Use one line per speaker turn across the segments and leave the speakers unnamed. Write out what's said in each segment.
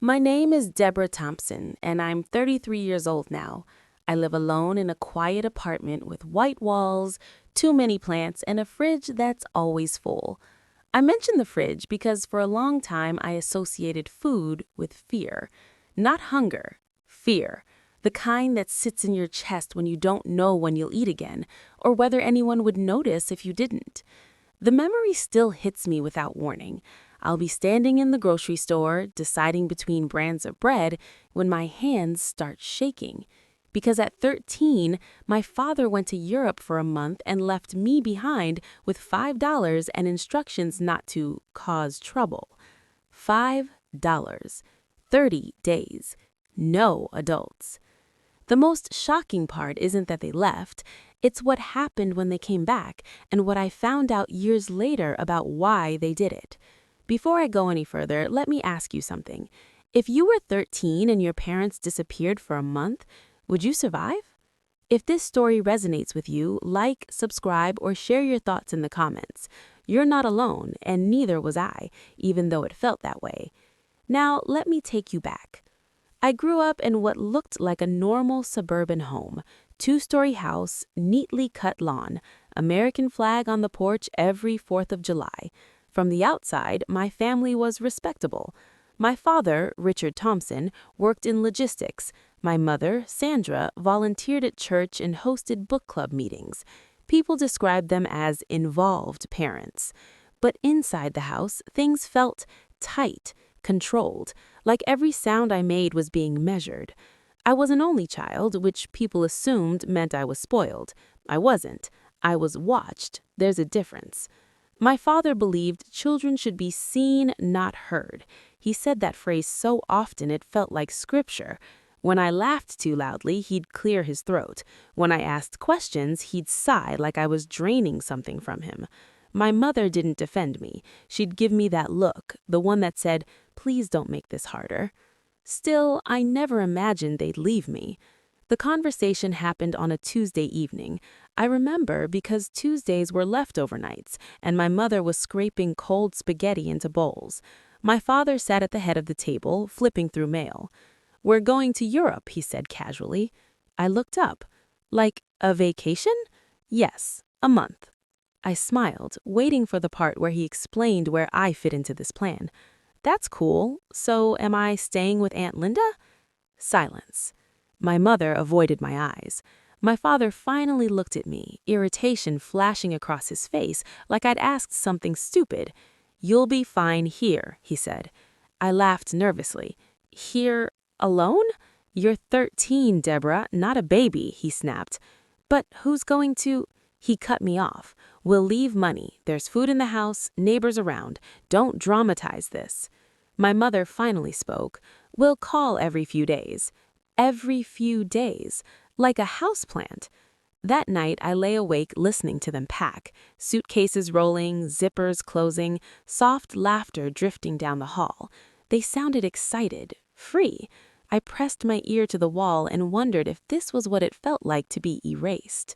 My name is Debra Thompson, and I'm 33 years old now. I live alone in a quiet apartment with white walls, too many plants, and a fridge that's always full. I mention the fridge because for a long time I associated food with fear. Not hunger, fear. The kind that sits in your chest when you don't know when you'll eat again, or whether anyone would notice if you didn't. The memory still hits me without warning. I'll be standing in the grocery store, deciding between brands of bread, when my hands start shaking. Because at 13, my father went to Europe for a month and left me behind with $5 and instructions not to cause trouble. $5. 30 days. No adults. The most shocking part isn't that they left, it's what happened when they came back and what I found out years later about why they did it. Before I go any further, let me ask you something. If you were 13 and your parents disappeared for a month, would you survive? If this story resonates with you, like, subscribe, or share your thoughts in the comments. You're not alone, and neither was I, even though it felt that way. Now, let me take you back. I grew up in what looked like a normal suburban home. Two-story house, neatly cut lawn, American flag on the porch every 4th of July. From the outside, my family was respectable. My father, Richard Thompson, worked in logistics. My mother, Sandra, volunteered at church and hosted book club meetings. People described them as involved parents. But inside the house, things felt tight, controlled, like every sound I made was being measured. I was an only child, which people assumed meant I was spoiled. I wasn't. I was watched. There's a difference. My father believed children should be seen, not heard. He said that phrase so often it felt like scripture. When I laughed too loudly, he'd clear his throat. When I asked questions, he'd sigh like I was draining something from him. My mother didn't defend me. She'd give me that look, the one that said, "Please don't make this harder." Still, I never imagined they'd leave me. The conversation happened on a Tuesday evening. I remember because Tuesdays were leftover nights, and my mother was scraping cold spaghetti into bowls. My father sat at the head of the table, flipping through mail. "We're going to Europe," he said casually. I looked up. "Like a vacation?" "Yes, a month." I smiled, waiting for the part where he explained where I fit into this plan. "That's cool. So am I staying with Aunt Linda?" Silence. My mother avoided my eyes. My father finally looked at me, irritation flashing across his face like I'd asked something stupid. "You'll be fine here," he said. I laughed nervously. "Here alone?" "You're 13, Debra, not a baby," he snapped. "But who's going to—" He cut me off. "We'll leave money. There's food in the house, neighbors around. Don't dramatize this." My mother finally spoke. "We'll call every few days." Every few days, like a houseplant. That night, I lay awake listening to them pack, suitcases rolling, zippers closing, soft laughter drifting down the hall. They sounded excited, free. I pressed my ear to the wall and wondered if this was what it felt like to be erased.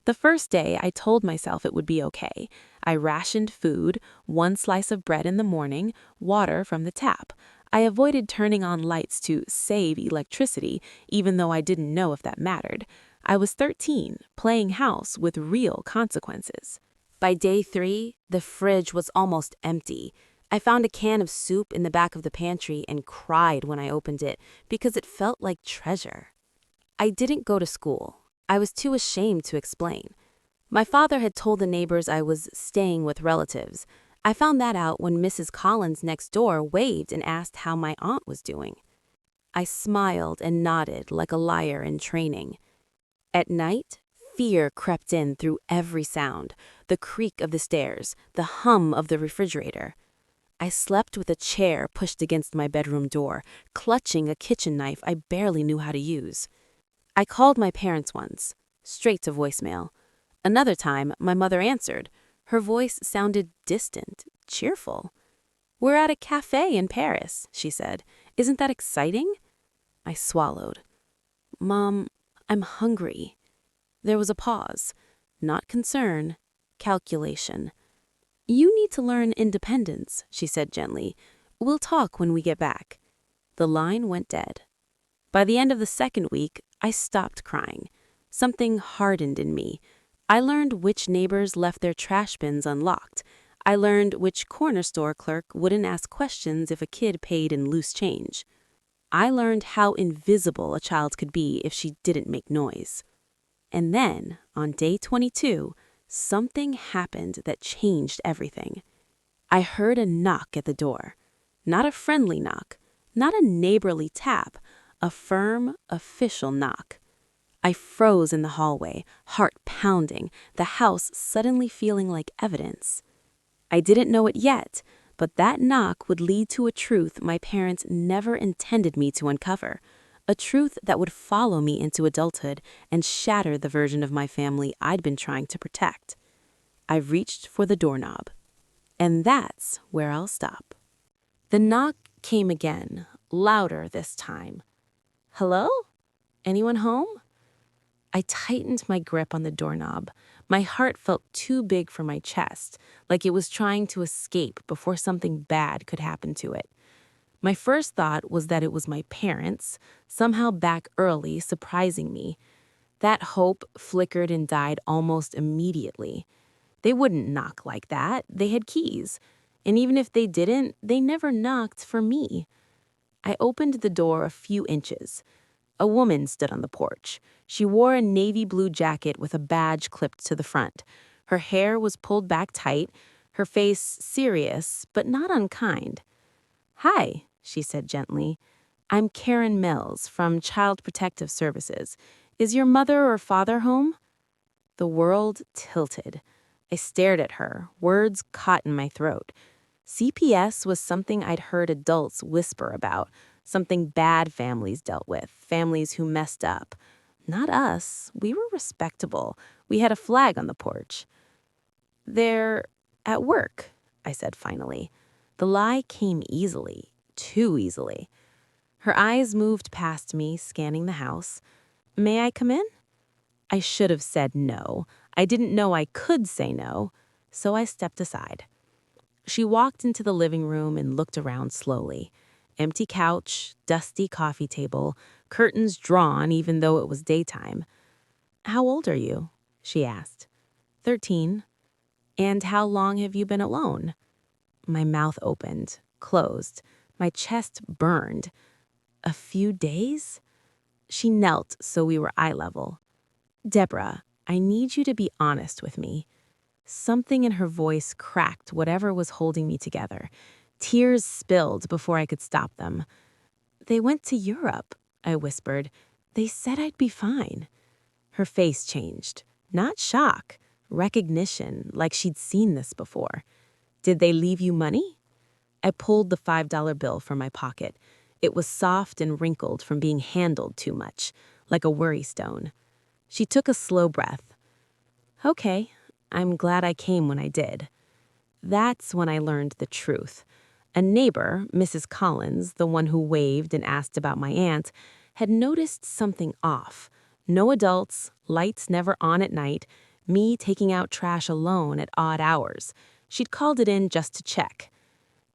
The first day, I told myself it would be okay. I rationed food, one slice of bread in the morning, water from the tap. I avoided turning on lights to save electricity, even though I didn't know if that mattered. I was 13, playing house with real consequences. By day 3, the fridge was almost empty. I found a can of soup in the back of the pantry and cried when I opened it because it felt like treasure. I didn't go to school. I was too ashamed to explain. My father had told the neighbors I was staying with relatives. I found that out when Mrs. Collins next door waved and asked how my aunt was doing. I smiled and nodded like a liar in training. At night, fear crept in through every sound, the creak of the stairs, the hum of the refrigerator. I slept with a chair pushed against my bedroom door, clutching a kitchen knife I barely knew how to use. I called my parents once, straight to voicemail. Another time, my mother answered. Her voice sounded distant, cheerful. "We're at a cafe in Paris," she said. "Isn't that exciting?" I swallowed. "Mom, I'm hungry." There was a pause. Not concern, calculation. "You need to learn independence," she said gently. "We'll talk when we get back." The line went dead. By the end of the second week, I stopped crying. Something hardened in me. I learned which neighbors left their trash bins unlocked. I learned which corner store clerk wouldn't ask questions if a kid paid in loose change. I learned how invisible a child could be if she didn't make noise. And then, on day 22, something happened that changed everything. I heard a knock at the door. Not a friendly knock, not a neighborly tap, a firm, official knock. I froze in the hallway, heart pounding, the house suddenly feeling like evidence. I didn't know it yet, but that knock would lead to a truth my parents never intended me to uncover, a truth that would follow me into adulthood and shatter the version of my family I'd been trying to protect. I reached for the doorknob. And that's where I'll stop. The knock came again, louder this time. Hello? Anyone home? I tightened my grip on the doorknob. My heart felt too big for my chest, like it was trying to escape before something bad could happen to it. My first thought was that it was my parents, somehow back early, surprising me. That hope flickered and died almost immediately. They wouldn't knock like that. They had keys. And even if they didn't, they never knocked for me. I opened the door a few inches. A woman stood on the porch. She wore a navy blue jacket with a badge clipped to the front. Her hair was pulled back tight, her face serious, but not unkind. "Hi," she said gently. "I'm Karen Mills from Child Protective Services. Is your mother or father home?" The world tilted. I stared at her, words caught in my throat. CPS was something I'd heard adults whisper about, something bad families dealt with, families who messed up. Not us. We were respectable. We had a flag on the porch. "They're at work," I said finally. The lie came easily, too easily. Her eyes moved past me, scanning the house. "May I come in?" I should have said no. I didn't know I could say no, so I stepped aside. She walked into the living room and looked around slowly. Empty couch, dusty coffee table, curtains drawn even though it was daytime. "How old are you?" she asked. 13. "And how long have you been alone?" My mouth opened, closed. My chest burned. "A few days?" She knelt so we were eye level. "Debra, I need you to be honest with me." Something in her voice cracked whatever was holding me together. Tears spilled before I could stop them. "They went to Europe," I whispered. "They said I'd be fine." Her face changed. Not shock, recognition, like she'd seen this before. "Did they leave you money?" I pulled the $5 bill from my pocket. It was soft and wrinkled from being handled too much, like a worry stone. She took a slow breath. "Okay, I'm glad I came when I did." That's when I learned the truth. A neighbor, Mrs. Collins, the one who waved and asked about my aunt, had noticed something off. No adults, lights never on at night, me taking out trash alone at odd hours. She'd called it in just to check.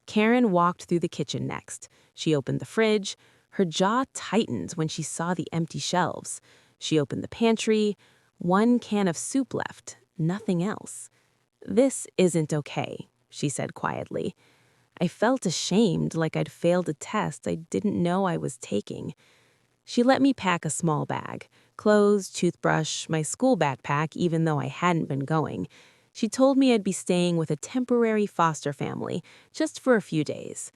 Karen walked through the kitchen next. She opened the fridge. Her jaw tightened when she saw the empty shelves. She opened the pantry. One can of soup left, nothing else. "This isn't okay," she said quietly. I felt ashamed, like I'd failed a test I didn't know I was taking. She let me pack a small bag, clothes, toothbrush, my school backpack, even though I hadn't been going. She told me I'd be staying with a temporary foster family, just for a few days.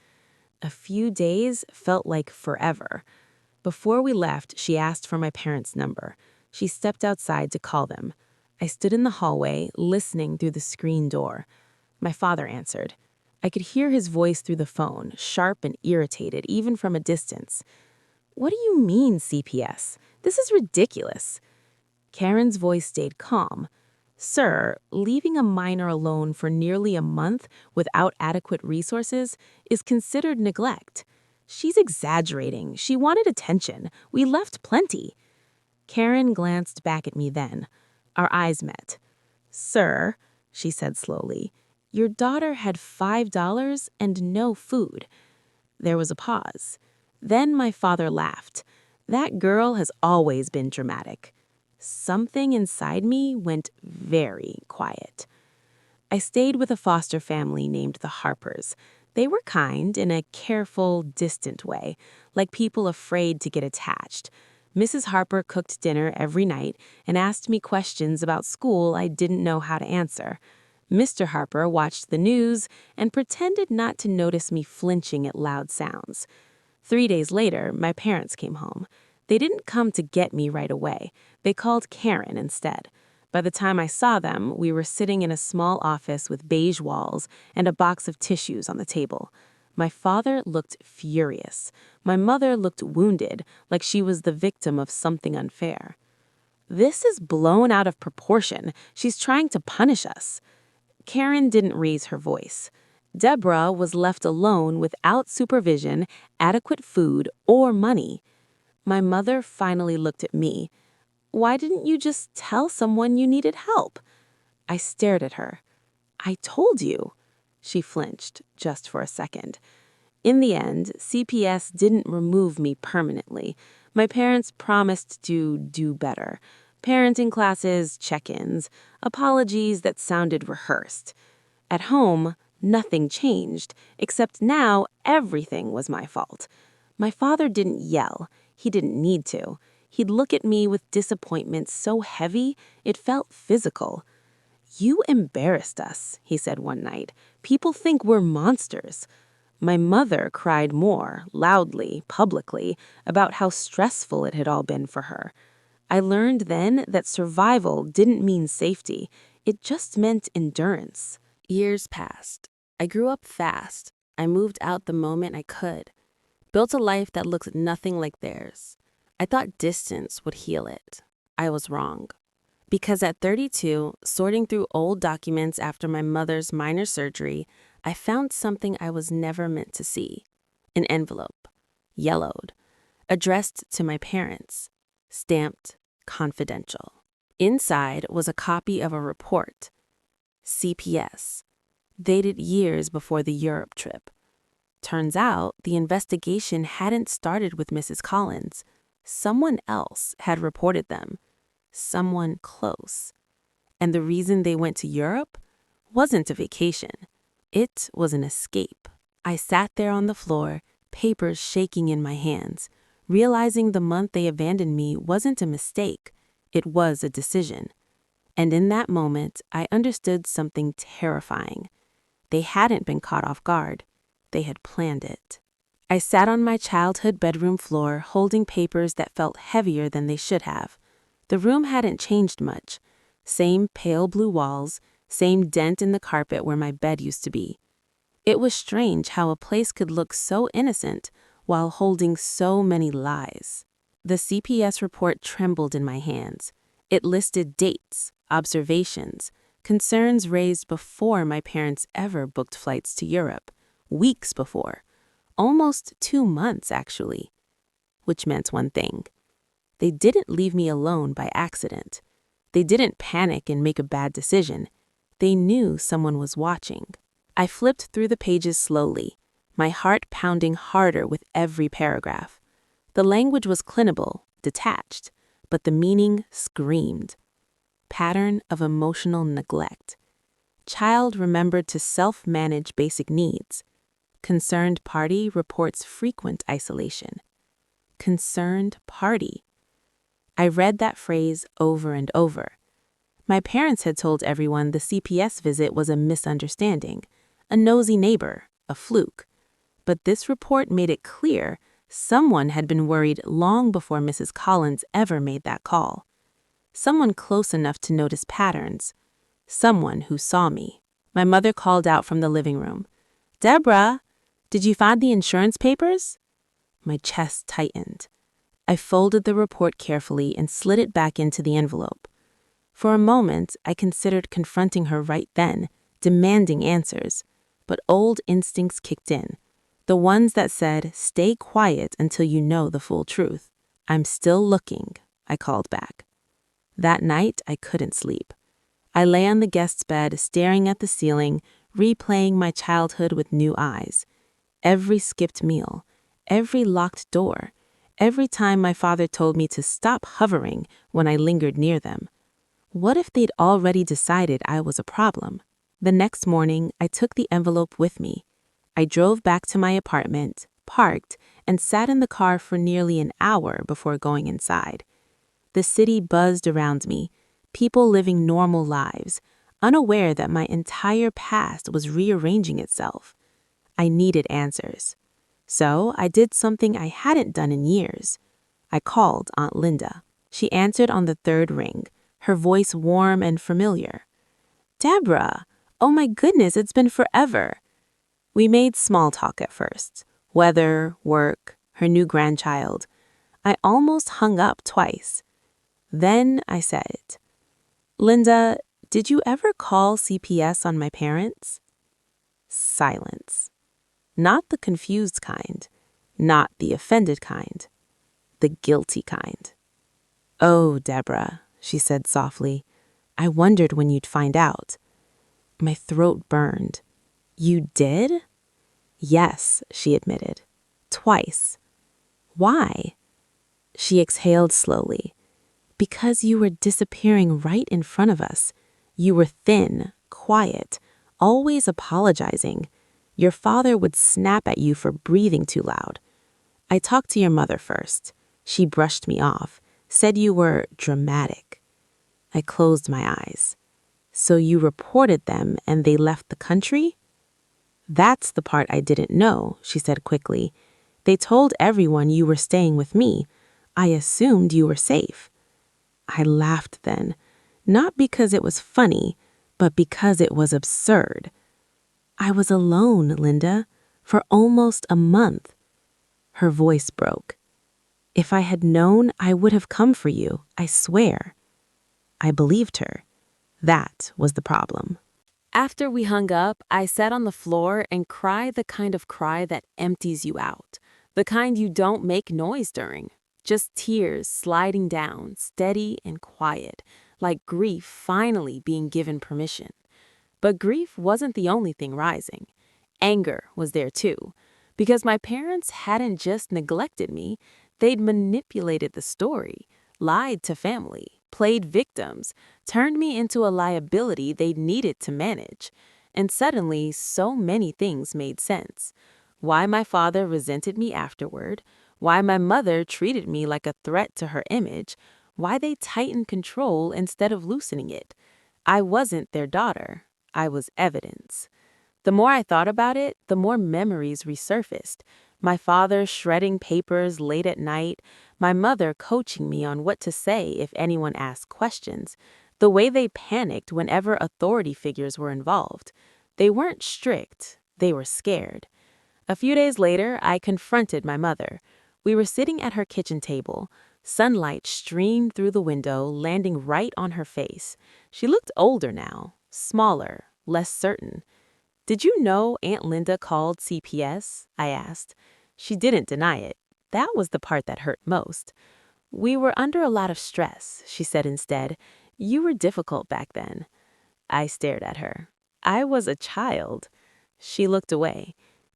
A few days felt like forever. Before we left, she asked for my parents' number. She stepped outside to call them. I stood in the hallway, listening through the screen door. My father answered. I could hear his voice through the phone, sharp and irritated, even from a distance. "What do you mean, CPS? This is ridiculous." Karen's voice stayed calm. "Sir, leaving a minor alone for nearly a month without adequate resources is considered neglect. She's exaggerating. She wanted attention. We left plenty." Karen glanced back at me then. Our eyes met. "Sir," she said slowly, "your daughter had $5 and no food." There was a pause. Then my father laughed. That girl has always been dramatic. Something inside me went very quiet. I stayed with a foster family named the Harpers. They were kind in a careful, distant way, like people afraid to get attached. Mrs. Harper cooked dinner every night and asked me questions about school I didn't know how to answer. Mr. Harper watched the news and pretended not to notice me flinching at loud sounds. 3 days later, my parents came home. They didn't come to get me right away. They called Karen instead. By the time I saw them, we were sitting in a small office with beige walls and a box of tissues on the table. My father looked furious. My mother looked wounded, like she was the victim of something unfair. "This is blown out of proportion. She's trying to punish us." Karen didn't raise her voice. Debra was left alone without supervision, adequate food, or money. My mother finally looked at me. "Why didn't you just tell someone you needed help?" I stared at her. "I told you." She flinched, just for a second. In the end, CPS didn't remove me permanently. My parents promised to do better. Parenting classes, check-ins, apologies that sounded rehearsed. At home, nothing changed, except now everything was my fault. My father didn't yell. He didn't need to. He'd look at me with disappointment so heavy, it felt physical. "You embarrassed us," he said one night. "People think we're monsters." My mother cried more, loudly, publicly, about how stressful it had all been for her. I learned then that survival didn't mean safety. It just meant endurance. Years passed. I grew up fast. I moved out the moment I could. Built a life that looked nothing like theirs. I thought distance would heal it. I was wrong. Because at 32, sorting through old documents after my mother's minor surgery, I found something I was never meant to see. An envelope, yellowed, addressed to my parents, stamped confidential. Inside was a copy of a report, CPS, dated years before the Europe trip. Turns out the investigation hadn't started with Mrs. Collins. Someone else had reported them. Someone close. And the reason they went to Europe wasn't a vacation. It was an escape. I sat there on the floor, papers shaking in my hands, realizing the month they abandoned me wasn't a mistake. It was a decision. And in that moment, I understood something terrifying. They hadn't been caught off guard. They had planned it. I sat on my childhood bedroom floor, holding papers that felt heavier than they should have. The room hadn't changed much. Same pale blue walls, same dent in the carpet where my bed used to be. It was strange how a place could look so innocent while holding so many lies. The CPS report trembled in my hands. It listed dates, observations, concerns raised before my parents ever booked flights to Europe, weeks before, almost 2 months actually, which meant one thing. They didn't leave me alone by accident. They didn't panic and make a bad decision. They knew someone was watching. I flipped through the pages slowly, my heart pounding harder with every paragraph. The language was clinical, detached, but the meaning screamed. Pattern of emotional neglect. Child remembered to self-manage basic needs. Concerned party reports frequent isolation. Concerned party. I read that phrase over and over. My parents had told everyone the CPS visit was a misunderstanding, a nosy neighbor, a fluke. But this report made it clear someone had been worried long before Mrs. Collins ever made that call. Someone close enough to notice patterns. Someone who saw me. My mother called out from the living room. "Debra, did you find the insurance papers?" My chest tightened. I folded the report carefully and slid it back into the envelope. For a moment, I considered confronting her right then, demanding answers. But old instincts kicked in. The ones that said, "Stay quiet until you know the full truth." "I'm still looking," I called back. That night, I couldn't sleep. I lay on the guest's bed, staring at the ceiling, replaying my childhood with new eyes. Every skipped meal, every locked door, every time my father told me to stop hovering when I lingered near them. What if they'd already decided I was a problem? The next morning, I took the envelope with me. I drove back to my apartment, parked, and sat in the car for nearly an hour before going inside. The city buzzed around me, people living normal lives, unaware that my entire past was rearranging itself. I needed answers. So I did something I hadn't done in years. I called Aunt Linda. She answered on the third ring, her voice warm and familiar. "Debra! Oh my goodness, it's been forever." We made small talk at first. Weather, work, her new grandchild. I almost hung up twice. Then I said, "Linda, did you ever call CPS on my parents?" Silence. Not the confused kind, not the offended kind, the guilty kind. "Oh, Debra," she said softly, "I wondered when you'd find out." My throat burned. "You did?" "Yes," she admitted. "Twice." "Why?" She exhaled slowly. "Because you were disappearing right in front of us. You were thin, quiet, always apologizing. Your father would snap at you for breathing too loud. I talked to your mother first. She brushed me off, said you were dramatic." I closed my eyes. "So you reported them and they left the country?" "That's the part I didn't know," she said quickly. "They told everyone you were staying with me. I assumed you were safe." I laughed then, not because it was funny, but because it was absurd. "I was alone, Linda, for almost a month." Her voice broke. "If I had known, I would have come for you, I swear." I believed her. That was the problem. After we hung up, I sat on the floor and cried the kind of cry that empties you out, the kind you don't make noise during. Just tears sliding down, steady and quiet, like grief finally being given permission. But grief wasn't the only thing rising. Anger was there too, because my parents hadn't just neglected me, they'd manipulated the story, lied to family, played victims, turned me into a liability they needed to manage. And suddenly, so many things made sense. Why my father resented me afterward, why my mother treated me like a threat to her image, why they tightened control instead of loosening it. I wasn't their daughter. I was evidence. The more I thought about it, the more memories resurfaced. My father shredding papers late at night, my mother coaching me on what to say if anyone asked questions, the way they panicked whenever authority figures were involved. They weren't strict, they were scared. A few days later, I confronted my mother. We were sitting at her kitchen table. Sunlight streamed through the window, landing right on her face. She looked older now, smaller, less certain. "Did you know Aunt Linda called CPS?" I asked. She didn't deny it. That was the part that hurt most. "We were under a lot of stress," she said instead. "You were difficult back then." I stared at her. I was a child. She looked away.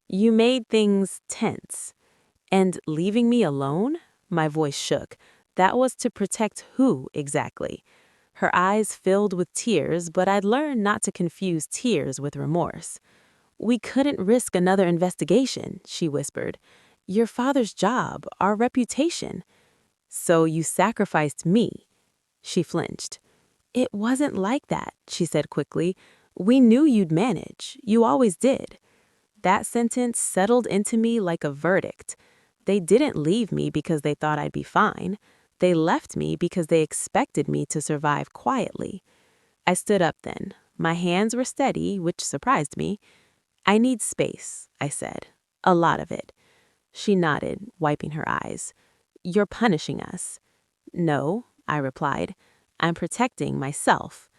"You made things tense." "And leaving me alone?" My voice shook. That was to protect who exactly? Her eyes filled with tears, but I'd learned not to confuse tears with remorse. "We couldn't risk another investigation," she whispered. "Your father's job, our reputation." "So you sacrificed me." She flinched. "It wasn't like that," she said quickly. "We knew you'd manage. You always did." That sentence settled into me like a verdict. They didn't leave me because they thought I'd be fine. They left me because they expected me to survive quietly. I stood up then. My hands were steady, which surprised me. "I need space," I said. "A lot of it." She nodded, wiping her eyes. "You're punishing us." "No," I replied. "I'm protecting myself."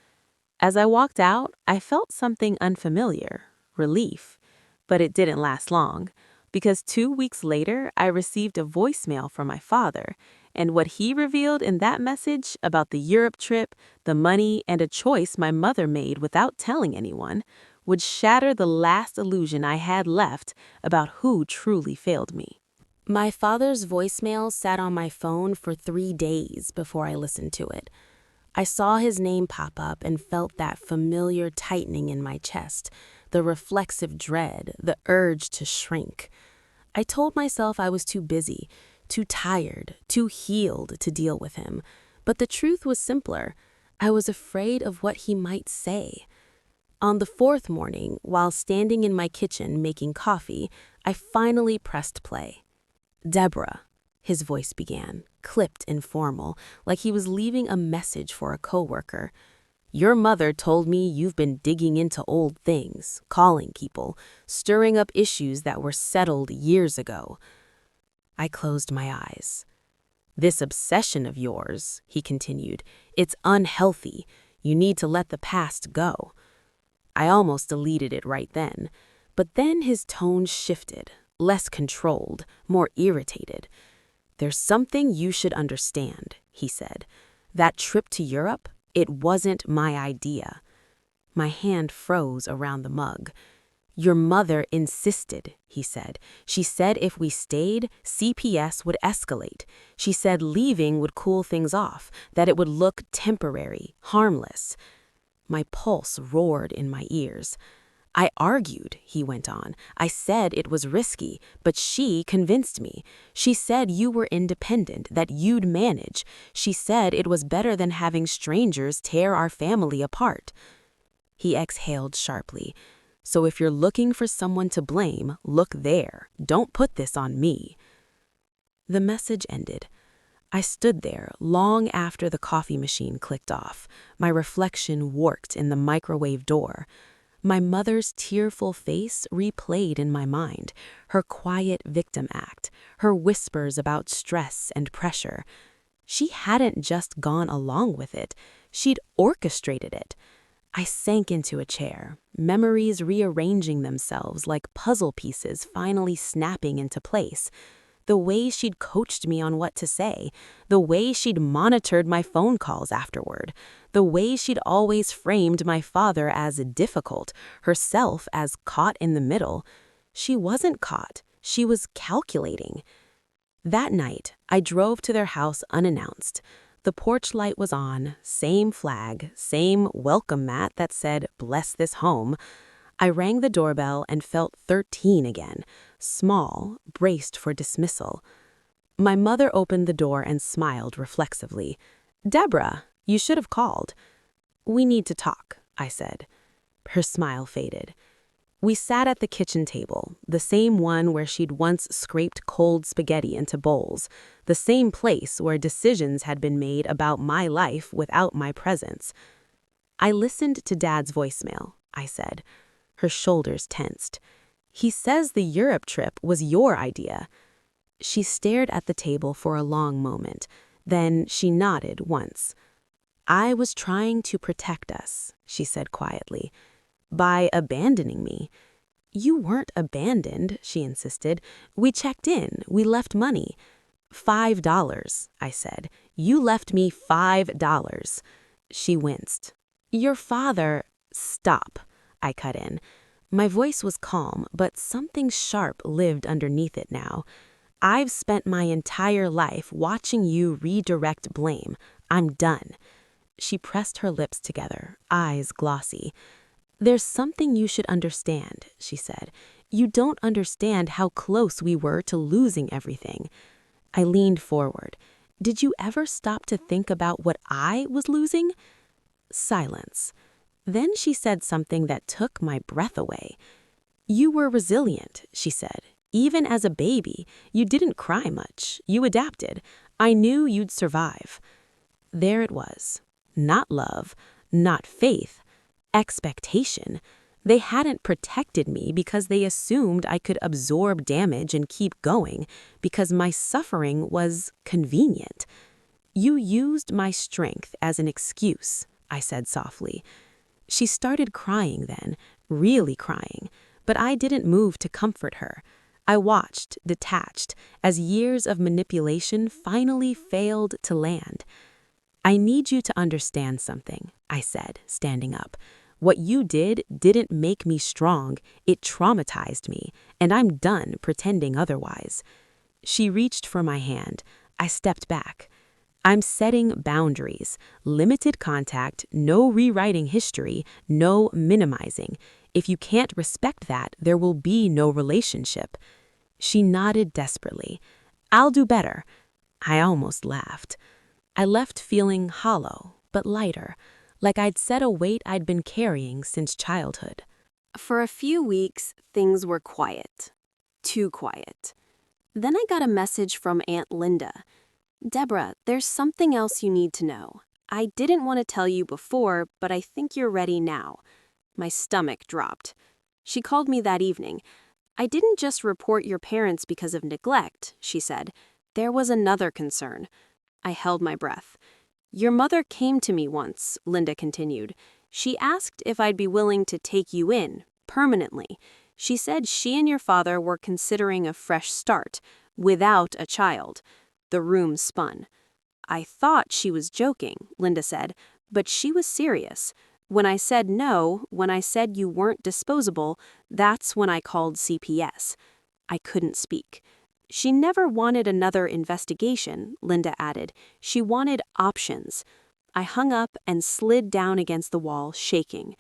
As I walked out, I felt something unfamiliar, relief. But it didn't last long, because 2 weeks later, I received a voicemail from my father, and what he revealed in that message about the Europe trip, the money, and a choice my mother made without telling anyone would shatter the last illusion I had left about who truly failed me. My father's voicemail sat on my phone for 3 days before I listened to it. I saw his name pop up and felt that familiar tightening in my chest, the reflexive dread, the urge to shrink. I told myself I was too busy, too tired, too healed to deal with him. But the truth was simpler. I was afraid of what he might say. On the fourth morning, while standing in my kitchen making coffee, I finally pressed play. "Debra," his voice began, clipped and formal, like he was leaving a message for a coworker. "Your mother told me you've been digging into old things, calling people, stirring up issues that were settled years ago." I closed my eyes. "This obsession of yours," he continued, "it's unhealthy. You need to let the past go." I almost deleted it right then, but then his tone shifted, less controlled, more irritated. "There's something you should understand," he said. "That trip to Europe, it wasn't my idea." My hand froze around the mug. "Your mother insisted," he said. "She said if we stayed, CPS would escalate. She said leaving would cool things off, that it would look temporary, harmless." My pulse roared in my ears. "I argued," he went on. "I said it was risky, but she convinced me. She said you were independent, that you'd manage. She said it was better than having strangers tear our family apart." He exhaled sharply. "So if you're looking for someone to blame, look there. Don't put this on me." The message ended. I stood there long after the coffee machine clicked off, my reflection warped in the microwave door. My mother's tearful face replayed in my mind, her quiet victim act, her whispers about stress and pressure. She hadn't just gone along with it, she'd orchestrated it. I sank into a chair, memories rearranging themselves like puzzle pieces finally snapping into place. The way she'd coached me on what to say, the way she'd monitored my phone calls afterward, the way she'd always framed my father as difficult, herself as caught in the middle. She wasn't caught, she was calculating. That night, I drove to their house unannounced. The porch light was on, same flag, same welcome mat that said, "Bless this home." I rang the doorbell and felt 13 again, small, braced for dismissal. My mother opened the door and smiled reflexively. "Debra, you should have called." "We need to talk," I said. Her smile faded. We sat at the kitchen table, the same one where she'd once scraped cold spaghetti into bowls, the same place where decisions had been made about my life without my presence. "I listened to Dad's voicemail," I said. Her shoulders tensed. "He says the Europe trip was your idea." She stared at the table for a long moment. Then she nodded once. "I was trying to protect us," she said quietly, "by abandoning me." "You weren't abandoned," she insisted. "We checked in. We left money." $5, I said. "You left me $5. She winced. "Your father—" "Stop," I cut in. My voice was calm, but something sharp lived underneath it now. "I've spent my entire life watching you redirect blame. I'm done." She pressed her lips together, eyes glossy. "There's something you should understand," she said. "You don't understand how close we were to losing everything." I leaned forward. "Did you ever stop to think about what I was losing?" Silence. Then she said something that took my breath away. "You were resilient," she said. "Even as a baby, you didn't cry much. You adapted. I knew you'd survive." There it was. Not love, not faith, expectation. They hadn't protected me because they assumed I could absorb damage and keep going, because my suffering was convenient. "You used my strength as an excuse," I said softly. She started crying then, really crying, but I didn't move to comfort her. I watched, detached, as years of manipulation finally failed to land. "I need you to understand something," I said, standing up. "What you did didn't make me strong, it traumatized me, and I'm done pretending otherwise." She reached for my hand. I stepped back. I'm setting boundaries, limited contact, no rewriting history, no minimizing. If you can't respect that, there will be no relationship. She nodded desperately. I'll do better. I almost laughed. I left feeling hollow, but lighter, like I'd set a weight I'd been carrying since childhood. For a few weeks, things were quiet. Too quiet. Then I got a message from Aunt Linda. Debra, there's something else you need to know. I didn't want to tell you before, but I think you're ready now. My stomach dropped. She called me that evening. I didn't just report your parents because of neglect, she said. There was another concern. I held my breath. Your mother came to me once, Linda continued. She asked if I'd be willing to take you in, permanently. She said she and your father were considering a fresh start, without a child. The room spun. I thought she was joking, Linda said, but she was serious. When I said no, when I said you weren't disposable, that's when I called CPS. I couldn't speak. She never wanted another investigation, Linda added. She wanted options. I hung up and slid down against the wall, shaking.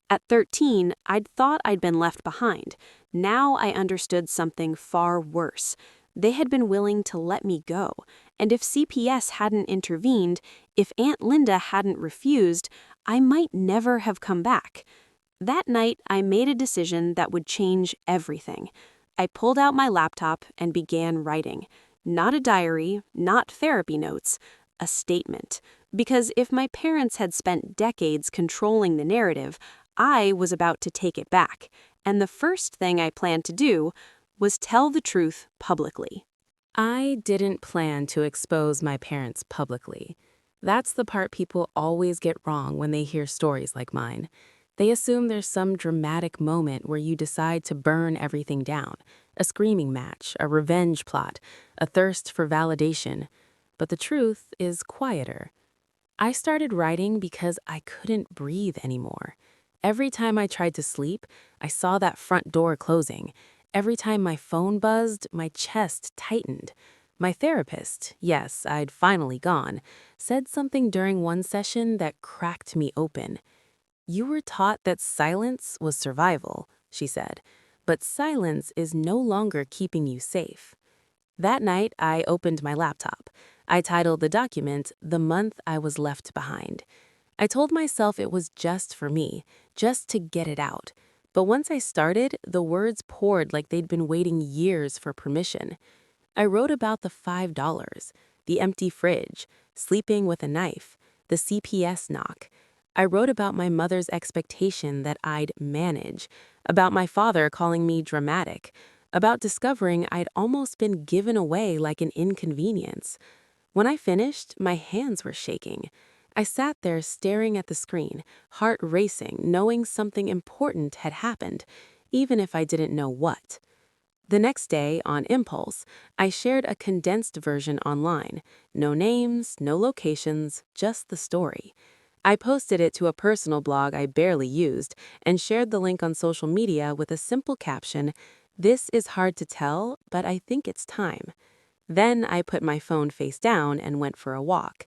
At 13, I'd thought I'd been left behind. Now I understood something far worse. They had been willing to let me go, and if CPS hadn't intervened, if Aunt Linda hadn't refused, I might never have come back. That night, I made a decision that would change everything. I pulled out my laptop and began writing. Not a diary, not therapy notes, a statement. Because if my parents had spent decades controlling the narrative, I was about to take it back. And the first thing I planned to do was tell the truth publicly. I didn't plan to expose my parents publicly. That's the part people always get wrong when they hear stories like mine. They assume there's some dramatic moment where you decide to burn everything down, a screaming match, a revenge plot, a thirst for validation. But the truth is quieter. I started writing because I couldn't breathe anymore. Every time I tried to sleep, I saw that front door closing. Every time my phone buzzed, my chest tightened. My therapist, yes, I'd finally gone, said something during one session that cracked me open. You were taught that silence was survival, she said, but silence is no longer keeping you safe. That night, I opened my laptop. I titled the document, "The Month I Was Left Behind." I told myself it was just for me, just to get it out. But once I started, the words poured like they'd been waiting years for permission. I wrote about the $5, the empty fridge, sleeping with a knife, the CPS knock. I wrote about my mother's expectation that I'd manage, about my father calling me dramatic, about discovering I'd almost been given away like an inconvenience. When I finished, my hands were shaking. I sat there staring at the screen, heart racing, knowing something important had happened, even if I didn't know what. The next day, on impulse, I shared a condensed version online. No names, no locations, just the story. I posted it to a personal blog I barely used and shared the link on social media with a simple caption, "This is hard to tell, but I think it's time." Then I put my phone face down and went for a walk.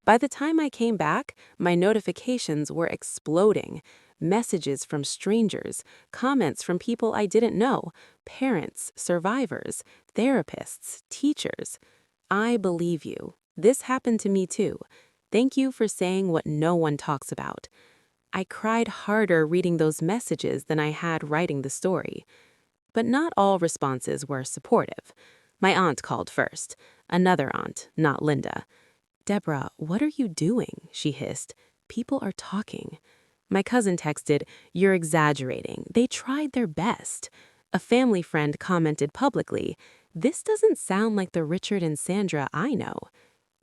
By the time I came back, my notifications were exploding. Messages from strangers, comments from people I didn't know, parents, survivors, therapists, teachers. I believe you. This happened to me too. Thank you for saying what no one talks about. I cried harder reading those messages than I had writing the story. But not all responses were supportive. My aunt called first. Another aunt, not Linda. "Debra, what are you doing?" she hissed. "People are talking." My cousin texted, "You're exaggerating. They tried their best." A family friend commented publicly, "This doesn't sound like the Richard and Sandra I know."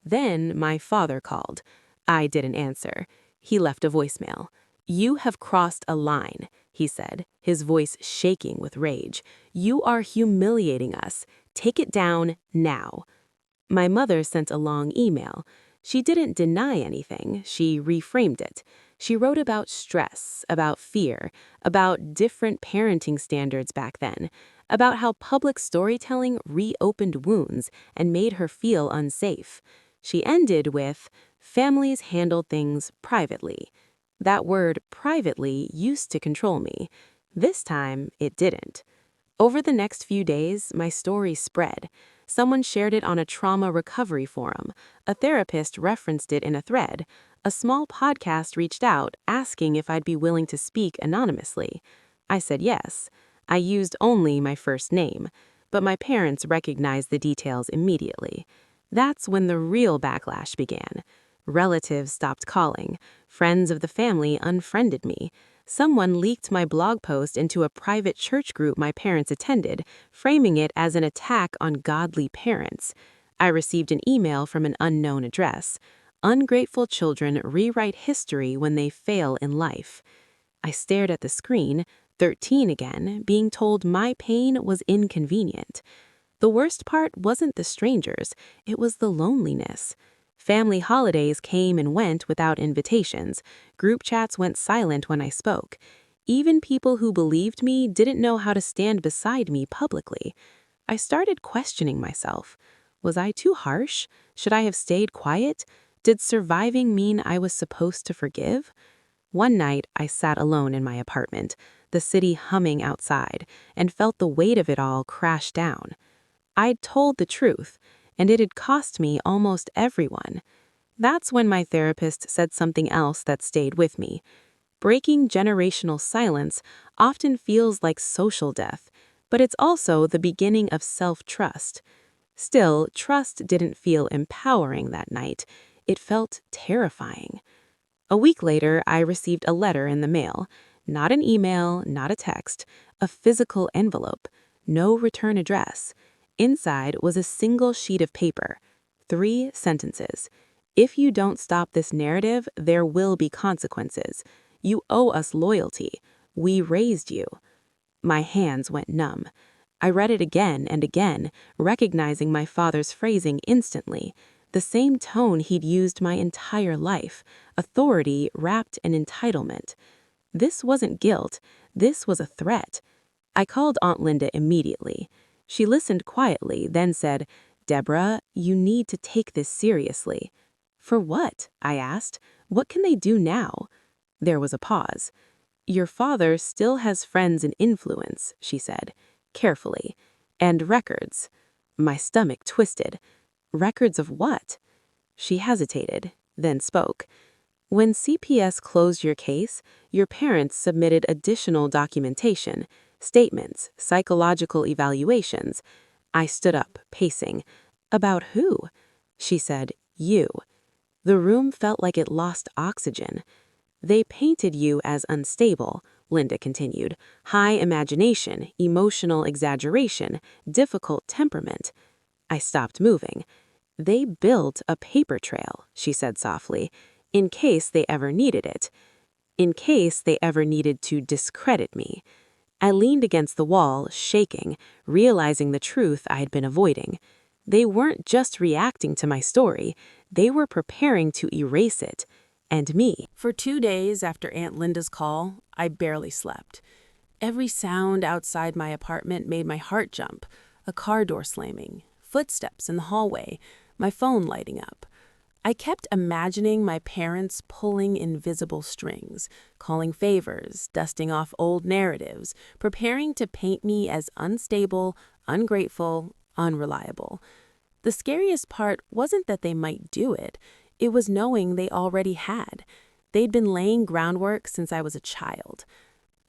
Then my father called. I didn't answer. He left a voicemail. "You have crossed a line," he said, his voice shaking with rage. "You are humiliating us. Take it down now." My mother sent a long email. She didn't deny anything. She reframed it. She wrote about stress, about fear, about different parenting standards back then, about how public storytelling reopened wounds and made her feel unsafe. She ended with, "Families handle things privately." That word privately used to control me. This time, it didn't. Over the next few days, my story spread. Someone shared it on a trauma recovery forum. A therapist referenced it in a thread. A small podcast reached out asking if I'd be willing to speak anonymously. I said yes. I used only my first name, but my parents recognized the details immediately. That's when the real backlash began. Relatives stopped calling. Friends of the family unfriended me. Someone leaked my blog post into a private church group my parents attended, framing it as an attack on godly parents. I received an email from an unknown address. "Ungrateful children rewrite history when they fail in life." I stared at the screen, 13 again, being told my pain was inconvenient. The worst part wasn't the strangers, it was the loneliness. Family holidays came and went without invitations. Group chats went silent when I spoke. Even people who believed me didn't know how to stand beside me publicly. I started questioning myself. Was I too harsh? Should I have stayed quiet? Did surviving mean I was supposed to forgive? One night, I sat alone in my apartment, the city humming outside, and felt the weight of it all crash down. I'd told the truth, and it had cost me almost everyone. That's when my therapist said something else that stayed with me. Breaking generational silence often feels like social death, but it's also the beginning of self-trust. Still, trust didn't feel empowering that night. It felt terrifying. A week later, I received a letter in the mail. Not an email, not a text, a physical envelope. No return address. Inside was a single sheet of paper. 3 sentences. "If you don't stop this narrative, there will be consequences. You owe us loyalty. We raised you." My hands went numb. I read it again and again, recognizing my father's phrasing instantly. The same tone he'd used my entire life, authority wrapped in entitlement. This wasn't guilt, this was a threat. I called Aunt Linda immediately. She listened quietly, then said, "Debra, you need to take this seriously." "For what?" I asked. "What can they do now?" There was a pause. "Your father still has friends and influence," she said, carefully. "And records." My stomach twisted. "Records of what?" She hesitated, then spoke. "When CPS closed your case, your parents submitted additional documentation, statements, psychological evaluations." I stood up, pacing. "About who?" She said, "You." The room felt like it lost oxygen. "They painted you as unstable," Linda continued. "High imagination, emotional exaggeration, difficult temperament." I stopped moving. "They built a paper trail," she said softly, "in case they ever needed it. In case they ever needed to discredit me." I leaned against the wall, shaking, realizing the truth I had been avoiding. They weren't just reacting to my story, they were preparing to erase it. And me. For 2 days after Aunt Linda's call, I barely slept. Every sound outside my apartment made my heart jump. A car door slamming, footsteps in the hallway, my phone lighting up. I kept imagining my parents pulling invisible strings, calling favors, dusting off old narratives, preparing to paint me as unstable, ungrateful, unreliable. The scariest part wasn't that they might do it. It was knowing they already had. They'd been laying groundwork since I was a child.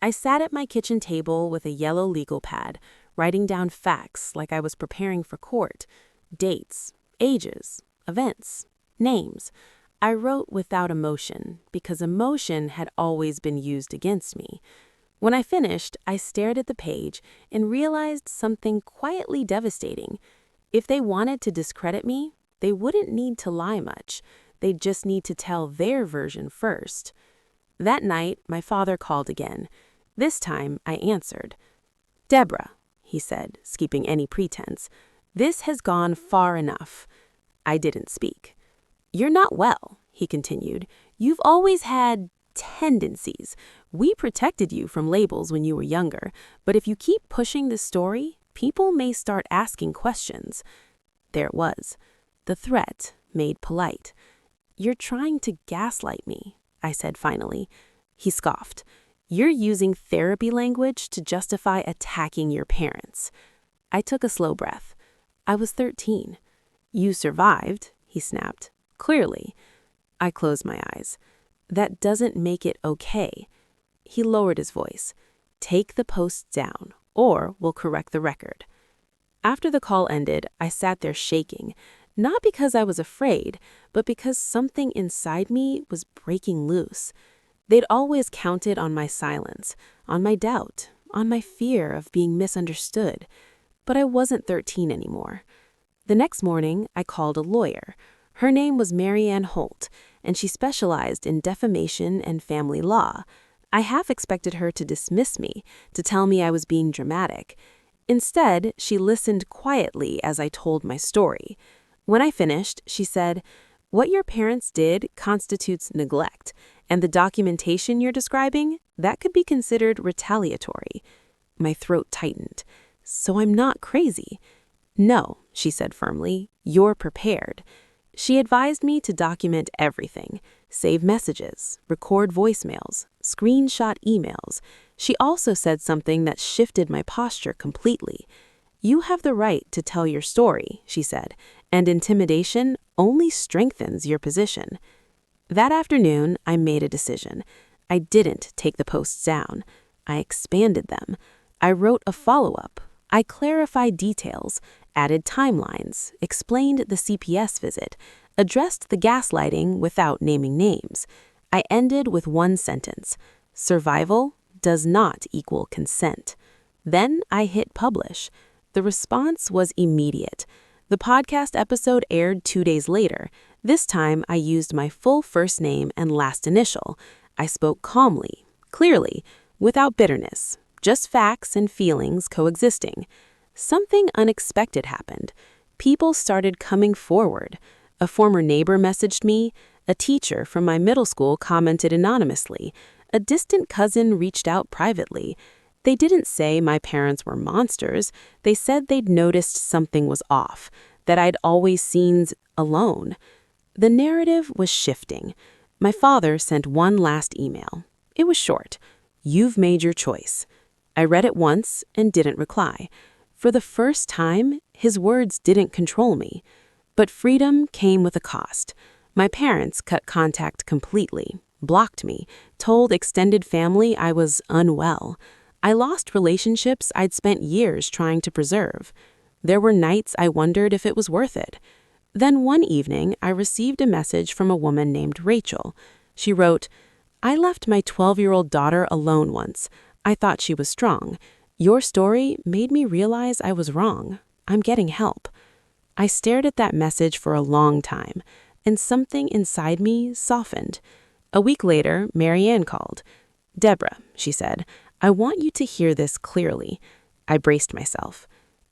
I sat at my kitchen table with a yellow legal pad, writing down facts like I was preparing for court. Dates, ages, events, names. I wrote without emotion, because emotion had always been used against me. When I finished, I stared at the page and realized something quietly devastating. If they wanted to discredit me, they wouldn't need to lie much. They'd just need to tell their version first. That night, my father called again. This time, I answered. "Debra," he said, skipping any pretense, "this has gone far enough." I didn't speak. "You're not well," he continued. "You've always had tendencies. We protected you from labels when you were younger, but if you keep pushing this story, people may start asking questions." There it was, the threat made polite. "You're trying to gaslight me," I said finally. He scoffed. "You're using therapy language to justify attacking your parents." I took a slow breath. I was 13. "You survived," he snapped. "Clearly." I closed my eyes. "That doesn't make it okay." He lowered his voice. "Take the post down, or we'll correct the record." After the call ended, I sat there shaking, not because I was afraid, but because something inside me was breaking loose. They'd always counted on my silence, on my doubt, on my fear of being misunderstood. But I wasn't 13 anymore. The next morning, I called a lawyer. Her name was Mary Ann Holt, and she specialized in defamation and family law. I half expected her to dismiss me, to tell me I was being dramatic. Instead, she listened quietly as I told my story. When I finished, she said, "What your parents did constitutes neglect, and the documentation you're describing, that could be considered retaliatory." My throat tightened. "So I'm not crazy." "No," she said firmly, "you're prepared." She advised me to document everything, save messages, record voicemails, screenshot emails. She also said something that shifted my posture completely. "You have the right to tell your story," she said, "and intimidation only strengthens your position." That afternoon, I made a decision. I didn't take the posts down. I expanded them. I wrote a follow-up. I clarified details, added timelines, explained the CPS visit, addressed the gaslighting without naming names. I ended with one sentence: survival does not equal consent. Then I hit publish. The response was immediate. The podcast episode aired 2 days later. This time I used my full first name and last initial. I spoke calmly, clearly, without bitterness, just facts and feelings coexisting. Something unexpected happened. People started coming forward. A former neighbor messaged me. A teacher from my middle school commented anonymously. A distant cousin reached out privately. They didn't say my parents were monsters. They said they'd noticed something was off, that I'd always seen alone. The narrative was shifting. My father sent one last email. It was short. "You've made your choice." I read it once and didn't reply. For the first time, his words didn't control me. But freedom came with a cost. My parents cut contact completely, blocked me, told extended family I was unwell. I lost relationships I'd spent years trying to preserve. There were nights I wondered if it was worth it. Then one evening, I received a message from a woman named Rachel. She wrote, "I left my 12-year-old daughter alone once. I thought she was strong. Your story made me realize I was wrong. I'm getting help." I stared at that message for a long time, and something inside me softened. A week later, Mary Ann called. "Debra," she said, "I want you to hear this clearly." I braced myself.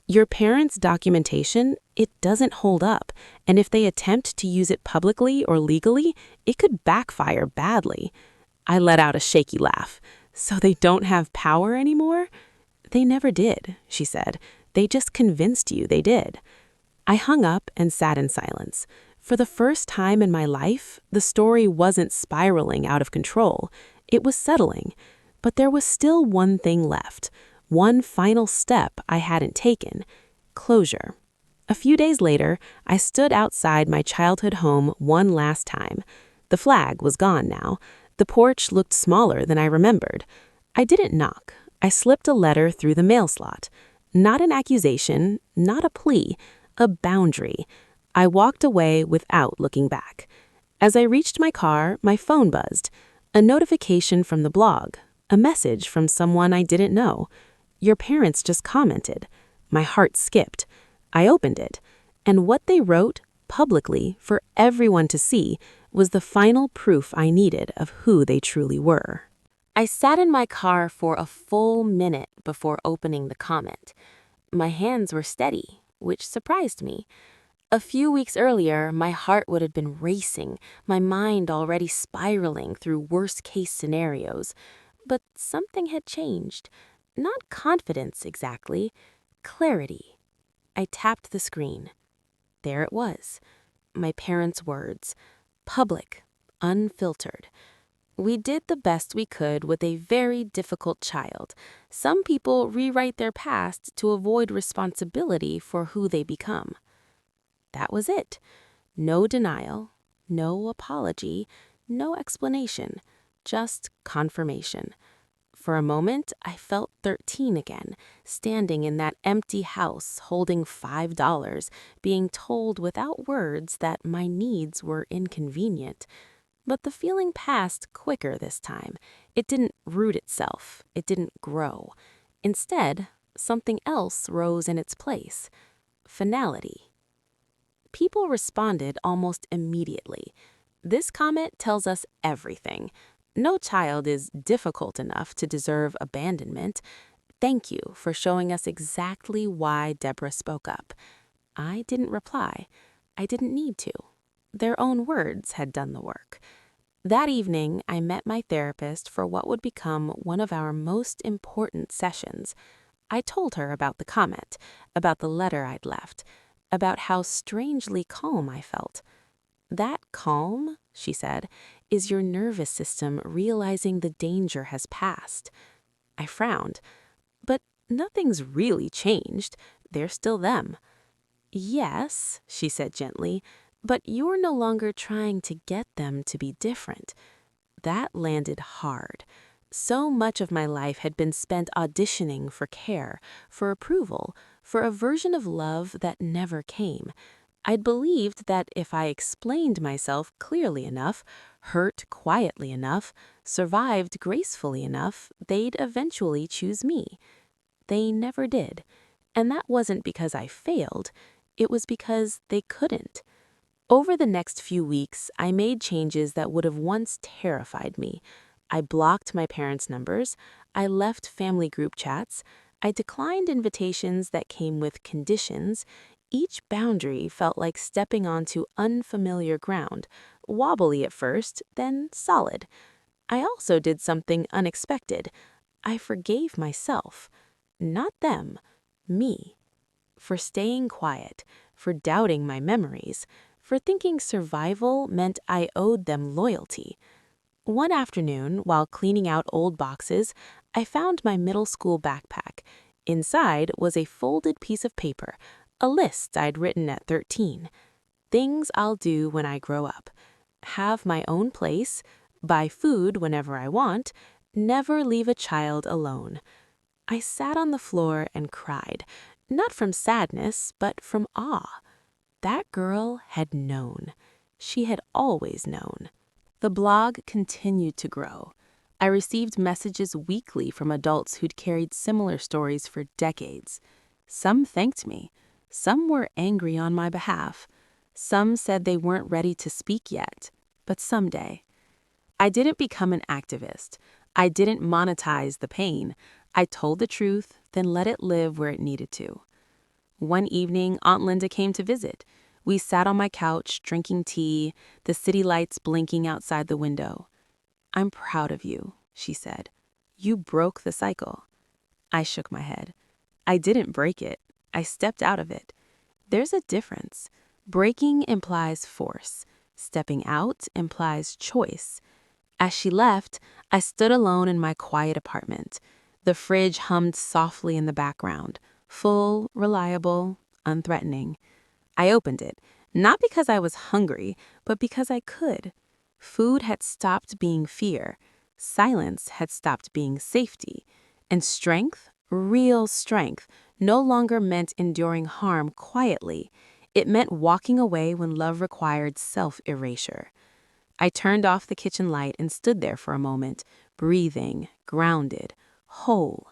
"Your parents' documentation, it doesn't hold up, and if they attempt to use it publicly or legally, it could backfire badly." I let out a shaky laugh. "So they don't have power anymore?" "They never did," she said. "They just convinced you they did." I hung up and sat in silence. For the first time in my life, the story wasn't spiraling out of control. It was settling. But there was still one thing left, one final step I hadn't taken: closure. A few days later, I stood outside my childhood home one last time. The flag was gone now. The porch looked smaller than I remembered. I didn't knock. I slipped a letter through the mail slot. Not an accusation, not a plea, a boundary. I walked away without looking back. As I reached my car, my phone buzzed. A notification from the blog. A message from someone I didn't know. "Your parents just commented." My heart skipped. I opened it. And what they wrote, publicly, for everyone to see, was the final proof I needed of who they truly were. I sat in my car for a full minute before opening the comment. My hands were steady, which surprised me. A few weeks earlier, my heart would have been racing, my mind already spiraling through worst-case scenarios. But something had changed. Not confidence exactly, clarity. I tapped the screen. There it was. My parents' words. Public, unfiltered. We did the best we could with a very difficult child. Some people rewrite their past to avoid responsibility for who they become. That was it. No denial, no apology, no explanation, just confirmation. For a moment, I felt 13 again, standing in that empty house holding $5, being told without words that my needs were inconvenient. But the feeling passed quicker this time. It didn't root itself. It didn't grow. Instead, something else rose in its place. Finality. People responded almost immediately. This comment tells us everything. No child is difficult enough to deserve abandonment. Thank you for showing us exactly why Debra spoke up. I didn't reply. I didn't need to. Their own words had done the work. That evening, I met my therapist for what would become one of our most important sessions. I told her about the comment, about the letter I'd left, about how strangely calm I felt. That calm, she said, is your nervous system realizing the danger has passed. I frowned. But nothing's really changed. They're still them. Yes, she said gently, but you're no longer trying to get them to be different. That landed hard. So much of my life had been spent auditioning for care, for approval, for a version of love that never came. I'd believed that if I explained myself clearly enough, hurt quietly enough, survived gracefully enough, they'd eventually choose me. They never did. And that wasn't because I failed. It was because they couldn't. Over the next few weeks, I made changes that would have once terrified me. I blocked my parents' numbers. I left family group chats. I declined invitations that came with conditions. Each boundary felt like stepping onto unfamiliar ground, wobbly at first, then solid. I also did something unexpected. I forgave myself. Not them, me. For staying quiet, for doubting my memories, for thinking survival meant I owed them loyalty. One afternoon, while cleaning out old boxes, I found my middle school backpack. Inside was a folded piece of paper, a list I'd written at 13. Things I'll do when I grow up. Have my own place, buy food whenever I want, never leave a child alone. I sat on the floor and cried, not from sadness, but from awe. That girl had known. She had always known. The blog continued to grow. I received messages weekly from adults who'd carried similar stories for decades. Some thanked me. Some were angry on my behalf. Some said they weren't ready to speak yet, but someday. I didn't become an activist. I didn't monetize the pain. I told the truth, then let it live where it needed to. One evening, Aunt Linda came to visit. We sat on my couch, drinking tea, the city lights blinking outside the window. "I'm proud of you," she said. "You broke the cycle." I shook my head. I didn't break it. I stepped out of it. There's a difference. Breaking implies force. Stepping out implies choice. As she left, I stood alone in my quiet apartment. The fridge hummed softly in the background, full, reliable, unthreatening. I opened it, not because I was hungry, but because I could. Food had stopped being fear. Silence had stopped being safety. And strength, real strength, no longer meant enduring harm quietly. It meant walking away when love required self-erasure. I turned off the kitchen light and stood there for a moment, breathing, grounded, whole.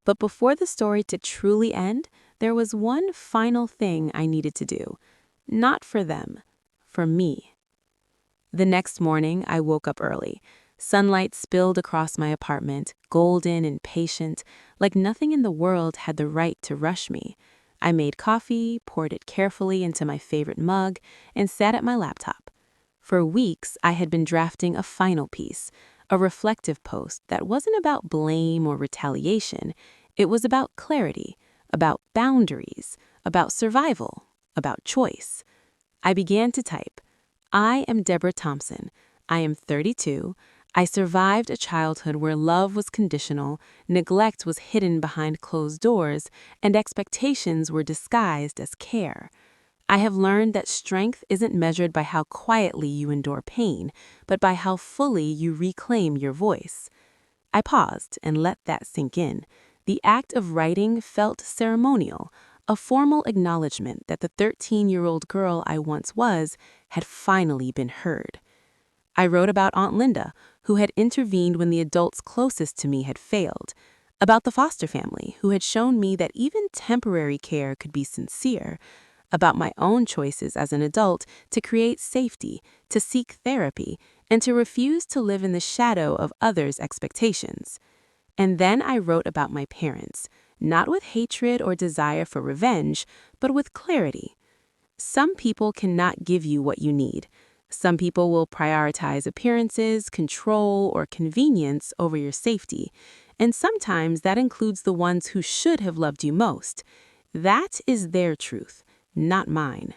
But before the story to truly end, there was one final thing I needed to do. Not for them, for me. The next morning, I woke up early. Sunlight spilled across my apartment, golden and patient, like nothing in the world had the right to rush me. I made coffee, poured it carefully into my favorite mug, and sat at my laptop. For weeks, I had been drafting a final piece, a reflective post that wasn't about blame or retaliation. It was about clarity, about boundaries, about survival, about choice. I began to type. I am Debra Thompson. I am 32. I survived a childhood where love was conditional, neglect was hidden behind closed doors, and expectations were disguised as care. I have learned that strength isn't measured by how quietly you endure pain, but by how fully you reclaim your voice. I paused and let that sink in. The act of writing felt ceremonial, a formal acknowledgement that the 13-year-old girl I once was had finally been heard. I wrote about Aunt Linda, who had intervened when the adults closest to me had failed, about the foster family, who had shown me that even temporary care could be sincere, about my own choices as an adult to create safety, to seek therapy, and to refuse to live in the shadow of others' expectations. And then I wrote about my parents, not with hatred or desire for revenge, but with clarity. Some people cannot give you what you need. Some people will prioritize appearances, control, or convenience over your safety, and sometimes that includes the ones who should have loved you most. That is their truth, not mine.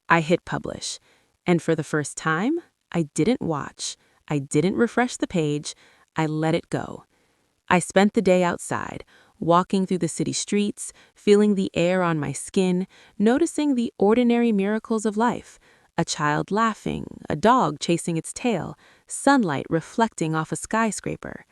I hit publish, and for the first time, I didn't watch. I didn't refresh the page. I let it go. I spent the day outside, walking through the city streets, feeling the air on my skin, noticing the ordinary miracles of life. A child laughing, a dog chasing its tail, sunlight reflecting off a skyscraper.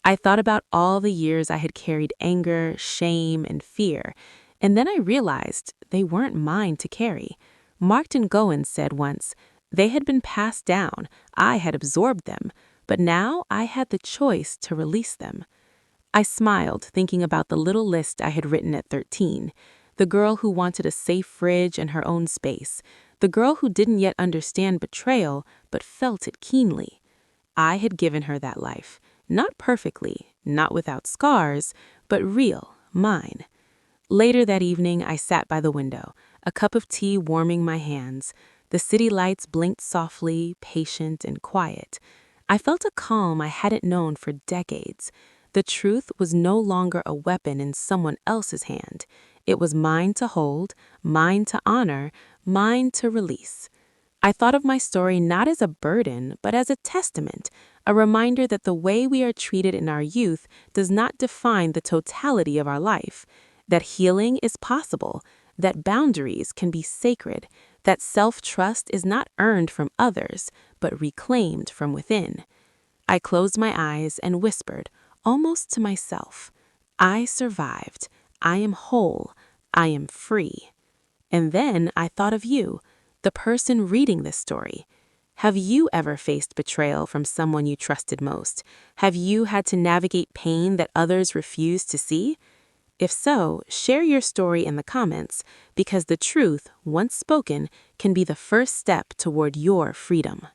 I thought about all the years I had carried anger, shame, and fear, and then I realized they weren't mine to carry. Martin Goen said once, they had been passed down, I had absorbed them, but now I had the choice to release them. I smiled, thinking about the little list I had written at 13, the girl who wanted a safe fridge and her own space, the girl who didn't yet understand betrayal but felt it keenly. I had given her that life, not perfectly, not without scars, but real, mine. Later that evening, I sat by the window, a cup of tea warming my hands. The city lights blinked softly, patient and quiet. I felt a calm I hadn't known for decades. The truth was no longer a weapon in someone else's hand. It was mine to hold, mine to honor, mine to release. I thought of my story not as a burden, but as a testament, a reminder that the way we are treated in our youth does not define the totality of our life, that healing is possible, that boundaries can be sacred, that self-trust is not earned from others, but reclaimed from within. I closed my eyes and whispered, almost to myself, I survived. I am whole. I am free. And then I thought of you, the person reading this story. Have you ever faced betrayal from someone you trusted most? Have you had to navigate pain that others refused to see? If so, share your story in the comments, because the truth, once spoken, can be the first step toward your freedom.